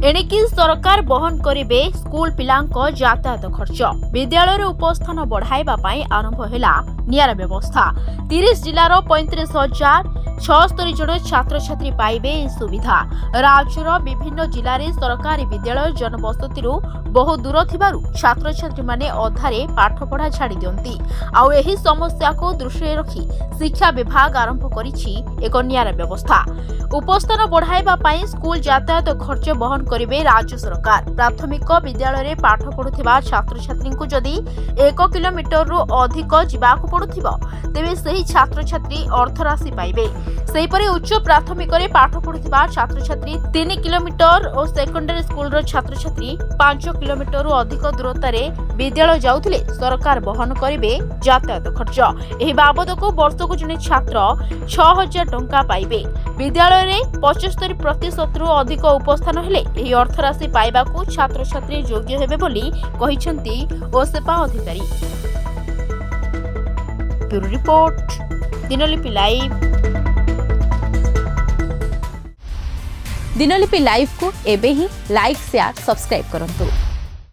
एणिकी सरकार बहन करिबे स्कूल पिलांक यातायात खर्च। विद्यालय उपस्थान बढ़ाइबा पई आरंभ होला नियारा व्यवस्था। 30 जिलार 35,076 जन छात्र छात्री पाइबे सुविधा। राज्यर विभिन्न जिले में सरकारी विद्यालय जनबसति बहु दूर थिबारु छात्र छात्री माने अधारे पाठपढ़ा छाड़ी दियंती। आउ एही समस्या को दृष्टि रखी शिक्षा विभाग आरंभ करिछि एक नियारा व्यवस्था। उपस्थान बढ़ाइबा पई स्कूल यातायात खर्च बहन करिबे राज्य सरकार। प्राथमिक विद्यालय रे पाठ पढुथिबा छात्र छात्री को जदि 1 किलोमीटर रु अधिक जिबाकु पडुथिबो तेबे सही छात्र छात्री अर्थ राशि पाइबे। सेहीपरि उच्च प्राथमिक रे पाठ पढुथिबा छात्र छात्री 3 किलोमीटर और सेकेंडरी स्कूल रो छात्र छात्री 5 किलोमीटर रु अधिक दूरता रे विद्यालय जाउथिले सरकार बहन करिबे यातायात खर्च। एही बाबद को वर्ष को जने छात्र 6000 टंका पाइबे। विद्यालय रे 75% रु अधिक उपस्थान हेले एही अर्थ राशि पाइबाकू छात्र छात्री योग्य हेबे बोली कहिसंती ओसेपा अधिकारी। Bureau report, Dinalipi live. Dinalipi live को एबे ही लाइक शेयर सब्सक्राइब करंतु।